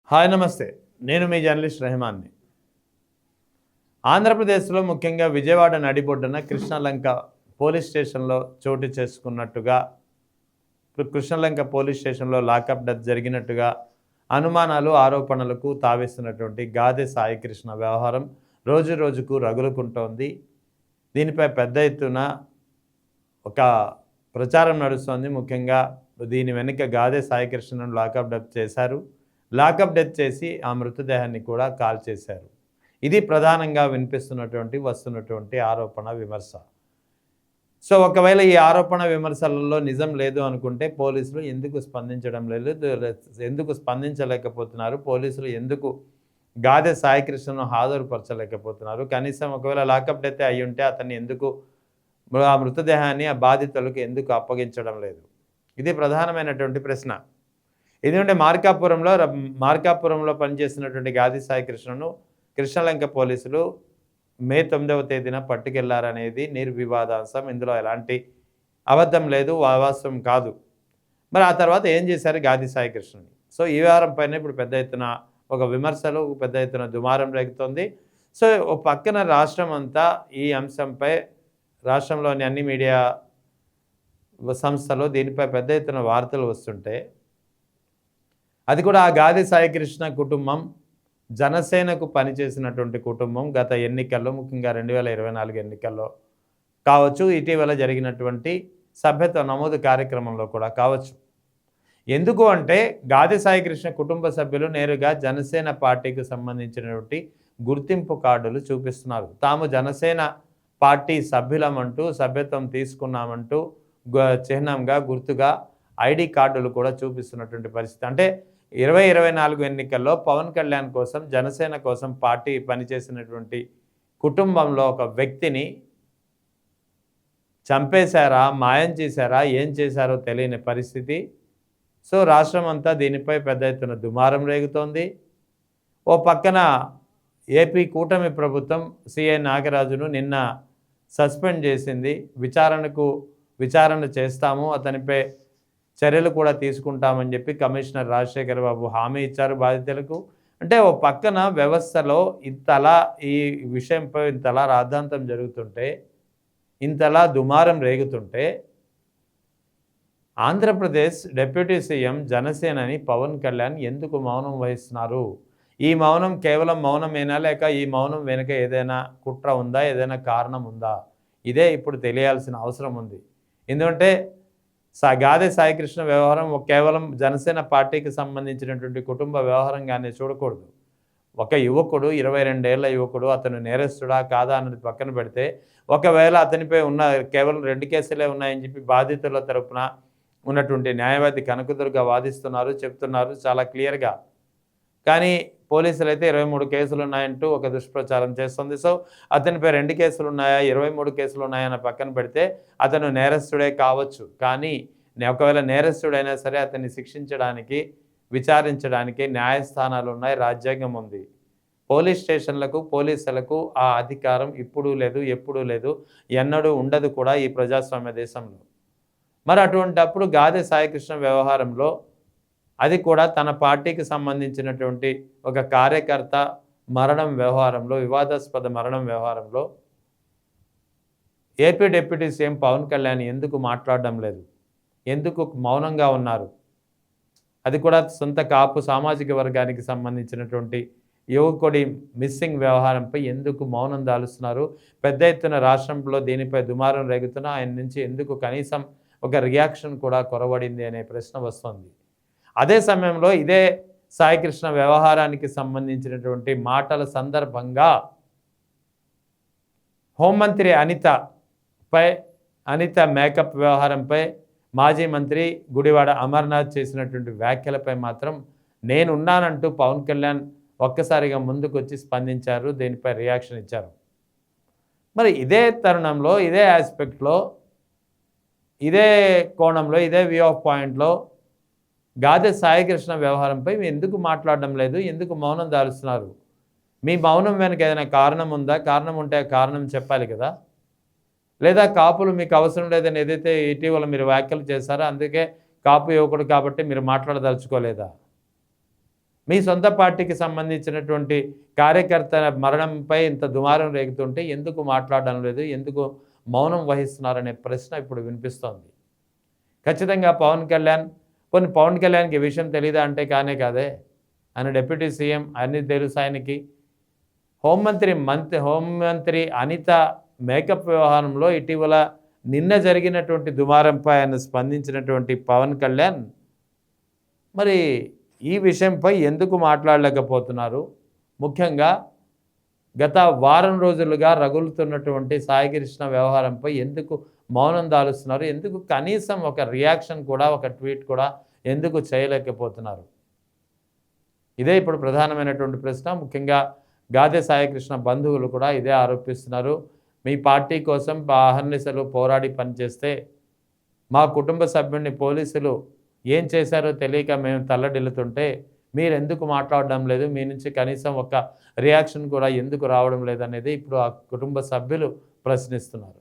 Hi నమస్తే. నేను మీ journalist రెహమాన్ని. ఆంధ్రప్రదేశ్లో ముఖ్యంగా విజయవాడ నడిబొడ్డున కృష్ణలంక పోలీస్ స్టేషన్లో చోటు చేసుకున్నట్టుగా కృష్ణలంక పోలీస్ స్టేషన్లో లాకప్ డెత్ జరిగినట్టుగా అనుమానాలు ఆరోపణలకు తావిస్తున్నటువంటి గాదె సాయికృష్ణ వ్యవహారం రోజు రోజుకు రగులుకుంటోంది. దీనిపై పెద్ద ఎత్తున ఒక ప్రచారం నడుస్తోంది. ముఖ్యంగా దీని వెనుక గాదె సాయికృష్ణను లాకప్ డెత్ చేశారు. లాకప్ డెత్ చేసి ఆ మృతదేహాన్ని కూడా కాల్చేశారు. ఇది ప్రధానంగా వస్తున్నటువంటి ఆరోపణ విమర్శ. సో ఒకవేళ ఈ ఆరోపణ విమర్శలలో నిజం లేదు అనుకుంటే పోలీసులు ఎందుకు స్పందించలేకపోతున్నారు? పోలీసులు ఎందుకు గాదె సాయికృష్ణను హాజరుపరచలేకపోతున్నారు? కనీసం ఒకవేళ లాకప్ డెత్ అయి ఉంటే అతన్ని ఎందుకు ఆ మృతదేహాన్ని ఆ బాధితులకు ఎందుకు అప్పగించడం లేదు? ఇది ప్రధానమైనటువంటి ప్రశ్న. ఎందుకంటే మార్కాపురంలో పనిచేస్తున్నటువంటి గాదె సాయికృష్ణను కృష్ణలంక పోలీసులు మే 9వ తేదీన పట్టుకెళ్లారనేది నిర్వివాదాంశం. ఇందులో ఎలాంటి అబద్ధం లేదు, వాస్తవం కాదు. మరి ఆ తర్వాత ఏం చేశారు గాదె సాయికృష్ణని? సో ఈ వ్యవహారం పైన ఇప్పుడు పెద్ద ఎత్తున ఒక విమర్శలు, పెద్ద ఎత్తున దుమారం రేగుతోంది. సో ఓ పక్కన రాష్ట్రం అంతా ఈ అంశంపై, రాష్ట్రంలోని అన్ని మీడియా సంస్థలు దీనిపై పెద్ద ఎత్తున వార్తలు వస్తుంటే, అది కూడా ఆ గాదె సాయికృష్ణ కుటుంబం జనసేనకు పనిచేసినటువంటి కుటుంబం. గత ఎన్నికల్లో, ముఖ్యంగా 2024 ఎన్నికల్లో కావచ్చు, ఇటీవల జరిగినటువంటి సభ్యత్వ నమోదు కార్యక్రమంలో కూడా కావచ్చు. ఎందుకు అంటే గాదె సాయికృష్ణ కుటుంబ సభ్యులు నేరుగా జనసేన పార్టీకి సంబంధించినటువంటి గుర్తింపు కార్డులు చూపిస్తున్నారు. తాము జనసేన పార్టీ సభ్యులమంటూ, సభ్యత్వం తీసుకున్నామంటూ చిహ్నంగా, గుర్తుగా ఐడి కార్డులు కూడా చూపిస్తున్నటువంటి పరిస్థితి. అంటే 2024 ఎన్నికల్లో పవన్ కళ్యాణ్ కోసం, జనసేన కోసం పార్టీ పనిచేసినటువంటి కుటుంబంలో ఒక వ్యక్తిని చంపేశారా, మాయం చేశారా, ఏం చేశారో తెలియని పరిస్థితి. సో రాష్ట్రం అంతా దీనిపై పెద్ద ఎత్తున దుమారం రేగుతోంది. ఓ పక్కన ఏపీ కూటమి ప్రభుత్వం సిఐ నాగరాజును నిన్న సస్పెండ్ చేసింది. విచారణ చేస్తాము, అతనిపై చర్యలు కూడా తీసుకుంటామని చెప్పి కమిషనర్ రాజశేఖర్ బాబు హామీ ఇచ్చారు బాధితులకు. అంటే ఓ పక్కన వ్యవస్థలో ఈ విషయంపై ఇంతలా రాద్ధాంతం జరుగుతుంటే, ఇంతలా దుమారం రేగుతుంటే, ఆంధ్రప్రదేశ్ డిప్యూటీ సీఎం జనసేనని పవన్ కళ్యాణ్ ఎందుకు మౌనం వహిస్తున్నారు? ఈ మౌనం కేవలం మౌనమేనా, లేక ఈ మౌనం వెనుక ఏదైనా కుట్ర ఉందా, ఏదైనా కారణం ఉందా? ఇదే ఇప్పుడు తెలియాల్సిన అవసరం ఉంది. ఎందుకంటే గాదె సాయికృష్ణ వ్యవహారం కేవలం జనసేన పార్టీకి సంబంధించినటువంటి కుటుంబ వ్యవహారంగానే చూడకూడదు. ఒక యువకుడు, 22 ఏళ్ల యువకుడు, అతను నేరస్తుడా కాదా అన్నది పక్కన పెడితే, ఒకవేళ అతనిపై కేవలం 2 కేసులే ఉన్నాయని చెప్పి బాధితుల తరపున ఉన్నటువంటి న్యాయవాది కనకదుర్గ వాదిస్తున్నారు, చెప్తున్నారు చాలా క్లియర్గా. కానీ పోలీసులు అయితే 23 కేసులు ఉన్నాయంటూ ఒక దుష్ప్రచారం చేస్తుంది. సో అతనిపై 2 కేసులు ఉన్నాయా, 23 కేసులు ఉన్నాయన్న పక్కన పెడితే అతను నేరస్తుడే కావచ్చు. కానీ ఒకవేళ నేరస్తుడైనా సరే అతన్ని శిక్షించడానికి, విచారించడానికి న్యాయస్థానాలు ఉన్నాయి, రాజ్యాంగం ఉంది. పోలీస్ స్టేషన్లకు, పోలీసులకు ఆ అధికారం ఇప్పుడు లేదు, ఎప్పుడూ లేదు, ఎన్నడూ ఉండదు కూడా ఈ ప్రజాస్వామ్య దేశంలో. మరి అటువంటప్పుడు గాదె సాయికృష్ణ వ్యవహారంలో, అది కూడా తన పార్టీకి సంబంధించినటువంటి ఒక కార్యకర్త మరణం వ్యవహారంలో, వివాదాస్పద మరణం వ్యవహారంలో AP deputy CM Pawan Kalyan ఎందుకు మాట్లాడడం లేదు? ఎందుకు మౌనంగా ఉన్నారు? అది కూడా సొంత కాపు సామాజిక వర్గానికి సంబంధించినటువంటి యువకుడి మిస్సింగ్ వ్యవహారంపై ఎందుకు మౌనం దాలుస్తున్నారు? పెద్ద ఎత్తున రాష్ట్రంలో దీనిపై దుమారం రేగుతున్నా ఆయన నుంచి ఎందుకు కనీసం ఒక రియాక్షన్ కూడా కొరవడింది అనే ప్రశ్న వస్తుంది. అదే సమయంలో ఇదే సాయికృష్ణ వ్యవహారానికి సంబంధించినటువంటి మాటల సందర్భంగా హోంమంత్రి అనిత మేకప్ వ్యవహారంపై మాజీ మంత్రి గుడివాడ అమర్నాథ్ చేసినటువంటి వ్యాఖ్యలపై మాత్రం నేనున్నానంటూ పవన్ కళ్యాణ్ ఒక్కసారిగా ముందుకు వచ్చి స్పందించారు, దీనిపై రియాక్షన్ ఇచ్చారు. మరి ఇదే తరుణంలో, ఇదే ఆస్పెక్ట్లో, ఇదే కోణంలో, ఇదే వ్యూ ఆఫ్ పాయింట్లో గాదె సాయికృష్ణ వ్యవహారంపై ఎందుకు మాట్లాడడం లేదు? ఎందుకు మౌనం దాలుస్తున్నారు? మీ మౌనం వెనక ఏదైనా కారణం ఉందా? కారణం ఉంటే ఆ కారణం చెప్పాలి కదా. లేదా కాపులు మీకు అవసరం లేదని ఏదైతే ఇటీవల మీరు వ్యాఖ్యలు చేశారో అందుకే కాపు యువకుడు కాబట్టి మీరు మాట్లాడదలుచుకోలేదా? మీ సొంత పార్టీకి సంబంధించినటువంటి కార్యకర్త మరణంపై ఇంత దుమారం రేగుతుంటే ఎందుకు మాట్లాడడం లేదు, ఎందుకు మౌనం వహిస్తున్నారనే ప్రశ్న ఇప్పుడు వినిపిస్తోంది. ఖచ్చితంగా పవన్ కళ్యాణ్కి ఈ విషయం తెలీదా అంటే కానే కాదే. ఆయన డిప్యూటీ సీఎం, అన్ని తెలుసు ఆయనకి. హోంమంత్రి అనిత మేకప్ వ్యవహారంలో ఇటీవల నిన్న జరిగినటువంటి దుమారంపై ఆయన స్పందించినటువంటి పవన్ కళ్యాణ్ మరి ఈ విషయంపై ఎందుకు మాట్లాడలేకపోతున్నారు? ముఖ్యంగా గత వారం రోజులుగా రగులుతున్నటువంటి సాయికృష్ణ వ్యవహారంపై ఎందుకు మౌనం దాలుస్తున్నారు? ఎందుకు కనీసం ఒక రియాక్షన్ కూడా, ఒక ట్వీట్ కూడా ఎందుకు చేయలేకపోతున్నారు? ఇదే ఇప్పుడు ప్రధానమైనటువంటి ప్రశ్న. ముఖ్యంగా గాదె సాయికృష్ణ బంధువులు కూడా ఇదే ఆరోపిస్తున్నారు. మీ పార్టీ కోసం అహర్నిశలు పోరాడి పనిచేస్తే మా కుటుంబ సభ్యుడిని పోలీసులు ఏం చేశారో తెలియక మేము తల్లడిల్లుతుంటే మీరెందుకు మాట్లాడడం లేదు, మీ నుంచి కనీసం ఒక రియాక్షన్ కూడా ఎందుకు రావడం లేదనేది ఇప్పుడు ఆ కుటుంబ సభ్యులు ప్రశ్నిస్తున్నారు.